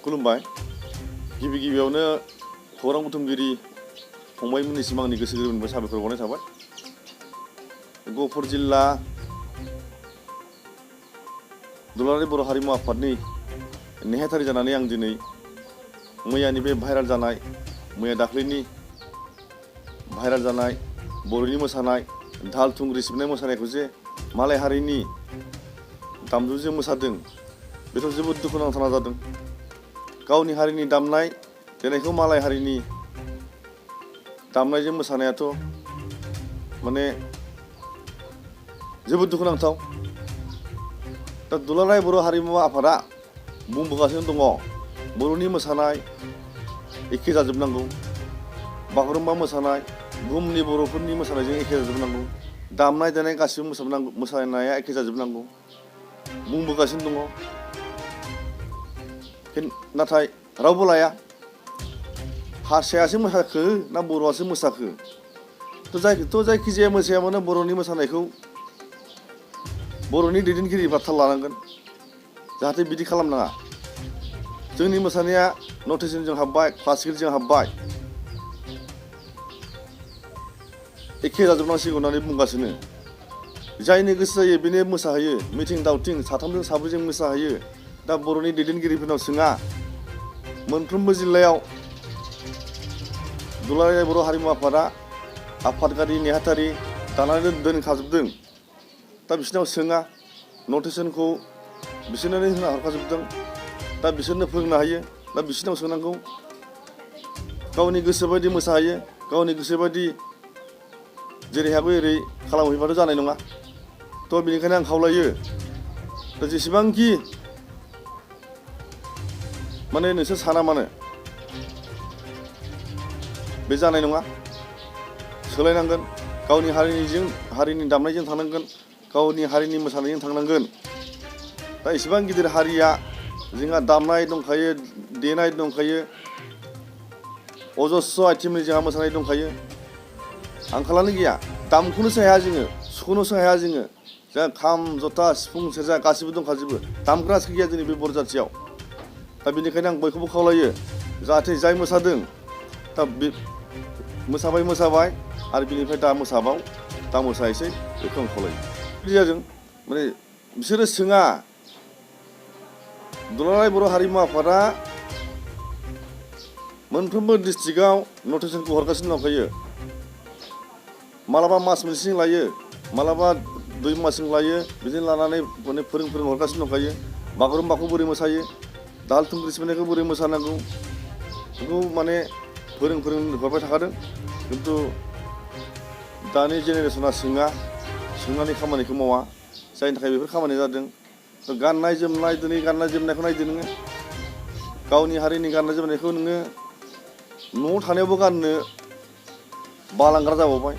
खुलुमबाय। गिबि गिबियावनो खौरां बुथुमगिरि फंबायमोननिसिम आंनि गोसो गोरबोनिफ्राय साबायखर बावनाय थाबाय। गहपुर जिल्ला दुलाराय बर' हारिमु आफादनि नेहाथारि जानानै आं दिनै मैयानि बे भाइराल जानाय दाख्लैनि भाइराल जानाय बर'नि मोसानाय दाहाल थुंग्रि सिबनाय मोसानायखौ जे मालाय हारिनि दामजुजों मोसादों बेथ' जोबोद दुखुनांथाव जादों। गावनि हारिनि दामनाय देनायखौ मालाय हारिनि दामनायजों मोसानायाथ' माने जोबोद दुखुनांथाव। दा दुलाराय बर' हारिमु आफादा बुंबोगासिनो दङ बर'नि मोसानाय एखे जाजोबनांगौ, बागुरुम्बा मोसानाय बुहुमनि बर'फोरनि मोसानायजों एखे जाजोबनांगौ, दामनाय देनाय गासिबो मोसानाया एखे जाजोबनांगौ बुंबोगासिनो दङ। नाथाय रावबो लाया। हारसायासो मोसाखो ना बर'आसो मोसाखो? जायखिजाया मोसाया मानो बर'नि मोसानायखौ बर'नि दैदेनगिरिफ्रा थाल लानांगोन जाहाथे बिदि खालामनाङा। जोंनि मोसानाया नटिसजों हाबबाय, क्लासिकेलजों हाबबाय, एखे जाजोबनांसिगौ होननानै बुंगासिनो। जायनो गोसो जायो बेनो मोसाहैयो, मिथिं दावथिं साथामजों साब्रैजों मोसाहैयो। दा बर'नि दैदेनगिरिफोरनाव सोङा। मोनफ्रोमबो जिल्लायाव दुलाराय बर' हारिमु आफादा आफादगिरि नेहाथारि दानानै दोनखाजोबदों। दा बिसोरनाव सोङा, नटिसखौ बिसोरनो होना हरखाजोबदों। दा बिसोरनो फोरोंनो हायो। दा बिसोरनाव सोंनांगौ। गावनि गोसो बायदि मोसाहैयो, गावनि गोसो बायदि जेरै हागौ एरै खालामहैबाथ' जानाय नङा। थ' बेनिखायनो आं खावलायो, दा जेसेबांखि माने नोंसोर साना मानो बे जानाय नङा। सोलायनांगोन, गावनि हारिनि दामनायजों थांनांगोन, गावनि हारिनि मोसानायजों थांनांगोन। दा इसेबां गिदिर हारिया जोंहा दामनाय दंखायो, देनाय दंखायो, अजस्र आइटेमनि जोंहा मोसानाय दंखायो, आंखालानो गैया। दामखौनोसो हाया जोङो, सुख'नोसो हाया जोङो। जोंहा खाम, जथा, सिफुं, सेरजा गासिबो दंखाजोबो, दामग्रासो गैया जोंनि बे बर' जाथियाव। दा बेनिखायनो आं बयखौबो खावलायो जाहाथे जाय मोसादों दा बे मोसाबाय आरो बिनिफ्राय दा मोसाहैसै बेखौ आं खावलायो। बिदि जादों माने बिसोरो सोङा। दुलाराय बर' हारिमु आफादा मोनफ्रोमबो डिस्ट्रिक्टआव नटिसखौ हरगासिनो दंखायो। मालाबा मास मोनसेजों लायो, मालाबा 2 मासजों लायो, बिदिनो लानानै माने फोरों हरगासिनो दंखायो। बागुरुम्बाखौ बोरै मोसायो, दाहाल थुंग्रि सिबनायखौ बोरै मोसानांगौ बेखौ माने फोरों हरबाय थाखादों। खिन्थु दानि जेनेरेसना सोंनानै खामानिखौ मावा। जायनि थाखाय बेफोर खामानिया जादों। गाननाय जोमनाय, दिनै गाननाय जोमनायखौ नायदो नोङो। गावनि हारिनि गाननाय जोमनायखौ नोङो न'आव थानायावबो गाननो बालांग्रा जाबावबाय।